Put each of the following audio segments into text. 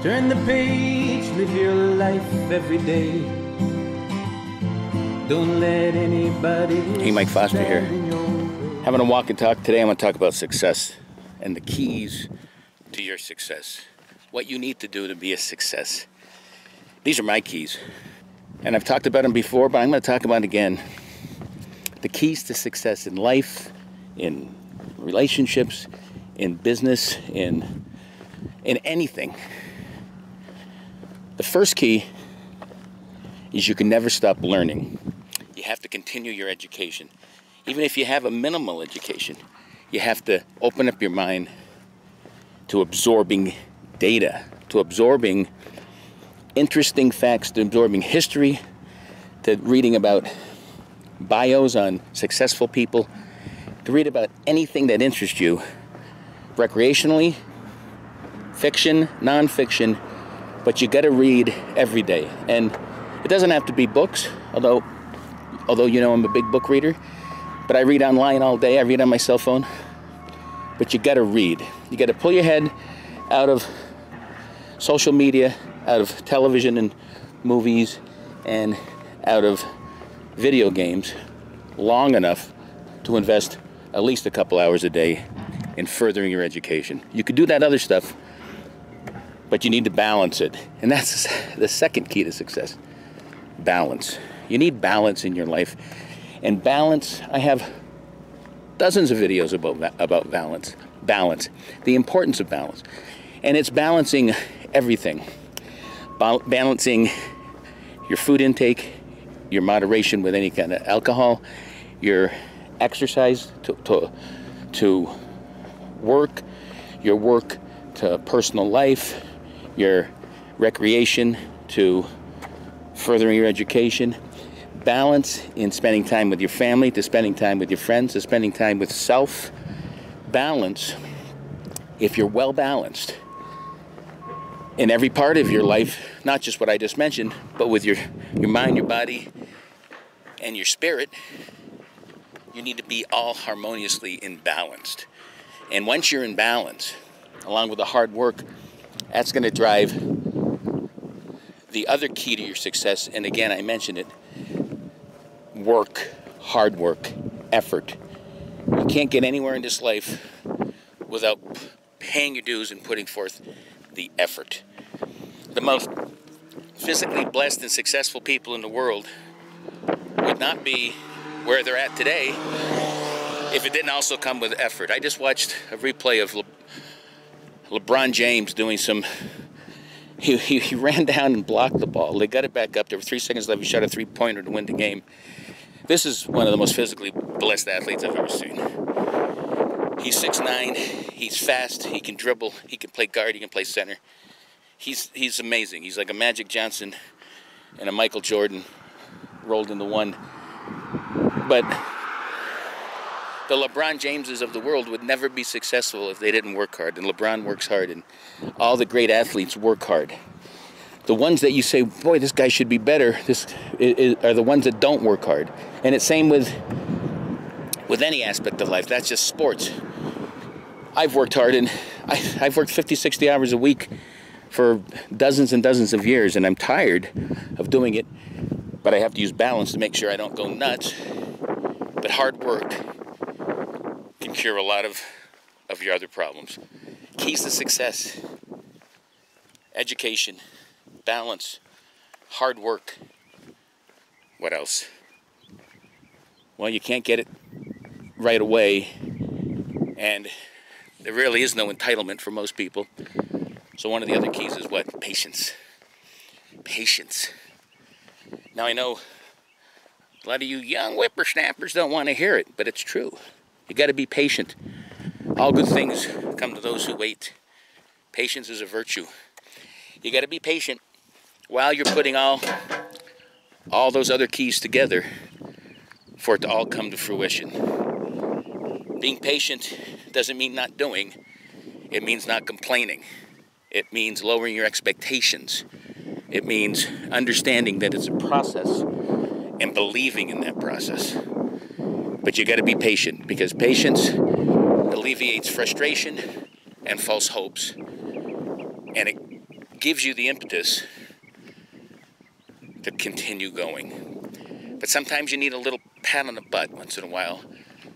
Turn the page, live your life every day. Don't let anybody. Hey, Mike Foster here. Having a walk and talk. Today I'm going to talk about success and the keys to your success. What you need to do to be a success. These are my keys. And I've talked about them before, but I'm going to talk about it again. The keys to success in life, in relationships, in business, in anything. The first key is you can never stop learning. You have to continue your education. Even if you have a minimal education, you have to open up your mind to absorbing data, to absorbing interesting facts, to absorbing history, to reading about bios on successful people, to read about anything that interests you, recreationally, fiction, nonfiction, but you got to read every day. And it doesn't have to be books, although you know I'm a big book reader, but I read online all day. I read on my cell phone. But you got to read. You got to pull your head out of social media, out of television and movies, and out of video games long enough to invest at least a couple hours a day in furthering your education. You could do that other stuff, but you need to balance it. And that's the second key to success. Balance. You need balance in your life. And balance, I have dozens of videos about balance. Balance. The importance of balance. And it's balancing everything. Balancing your food intake, your moderation with any kind of alcohol, your exercise to work, your work to personal life, your recreation to furthering your education, balance in spending time with your family, to spending time with your friends, to spending time with self. Balance, if you're well balanced in every part of your life, not just what I just mentioned, but with your mind, your body, and your spirit, you need to be all harmoniously in balance. And once you're in balance, along with the hard work, that's going to drive the other key to your success. And again, I mentioned it, work, hard work, effort. You can't get anywhere in this life without paying your dues and putting forth the effort. The most physically blessed and successful people in the world would not be where they're at today if it didn't also come with effort. I just watched a replay of LeBron James doing some. He ran down and blocked the ball. They got it back up. There were 3 seconds left. He shot a three-pointer to win the game. This is one of the most physically blessed athletes I've ever seen. He's 6'9". He's fast. He can dribble. He can play guard. He can play center. He's amazing. He's like a Magic Johnson and a Michael Jordan rolled into one. But the LeBron Jameses of the world would never be successful if they didn't work hard. And LeBron works hard, and all the great athletes work hard. The ones that you say, boy, this guy should be better, are the ones that don't work hard. And it's same with any aspect of life. That's just sports. I've worked hard, and I've worked 50, 60 hours a week for dozens and dozens of years, and I'm tired of doing it, but I have to use balance to make sure I don't go nuts. But hard work can cure a lot of your other problems. Keys to success: education, balance, hard work. What else? Well, you can't get it right away, and there really is no entitlement for most people. So one of the other keys is what? Patience. Patience. Now, I know a lot of you young whippersnappers don't want to hear it, but it's true. You got to be patient. All good things come to those who wait. Patience is a virtue. You got to be patient while you're putting all those other keys together for it to all come to fruition. Being patient doesn't mean not doing. It means not complaining. It means lowering your expectations. It means understanding that it's a process and believing in that process. But you got to be patient, because patience alleviates frustration and false hopes, and it gives you the impetus to continue going. But sometimes you need a little pat on the butt once in a while,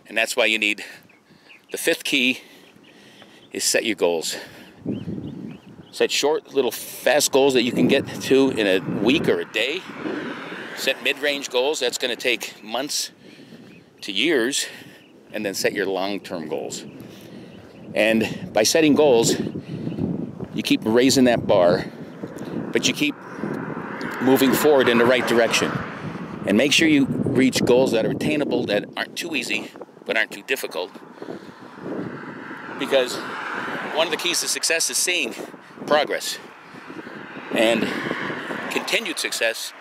and that's why you need the fifth key is set your goals. Set short, little fast goals that you can get to in a week or a day. Set mid-range goals, that's going to take months to years, and then set your long-term goals. And by setting goals, you keep raising that bar, but you keep moving forward in the right direction. And make sure you reach goals that are attainable, that aren't too easy, but aren't too difficult. Because one of the keys to success is seeing progress. And continued success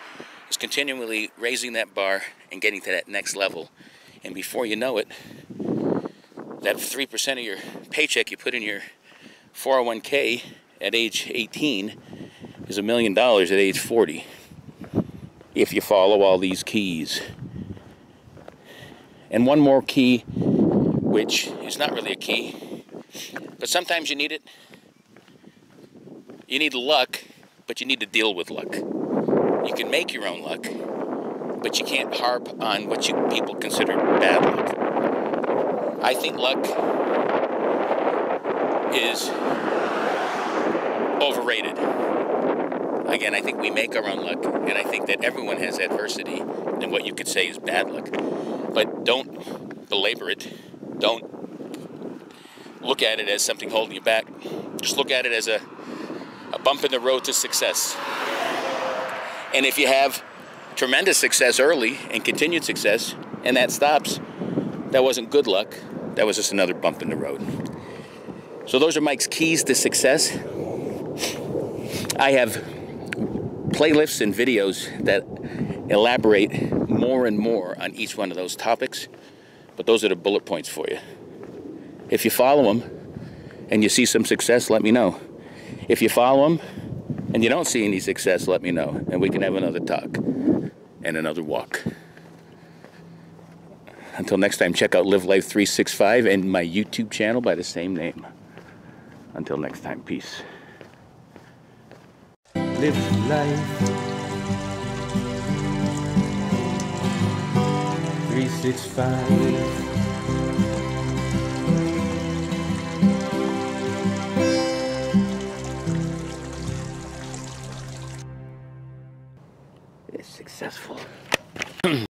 is continually raising that bar and getting to that next level. And before you know it, that 3% of your paycheck you put in your 401k at age 18 is $1 million at age 40. If you follow all these keys. And one more key, which is not really a key, but sometimes you need it. You need luck, but you need to deal with luck. You can make your own luck, but you can't harp on what people consider bad luck. I think luck is overrated. Again, I think we make our own luck, and I think that everyone has adversity and what you could say is bad luck. But don't belabor it. Don't look at it as something holding you back. Just look at it as a bump in the road to success. And if you have tremendous success early and continued success, and that stops, that wasn't good luck. That was just another bump in the road. So those are Mike's keys to success. I have playlists and videos that elaborate more and more on each one of those topics, but those are the bullet points for you. If you follow them and you see some success, let me know. If you follow them and you don't see any success, let me know, and we can have another talk and another walk. Until next time, check out Live Life 365 and my YouTube channel by the same name. Until next time, peace. Live life 365. It's successful.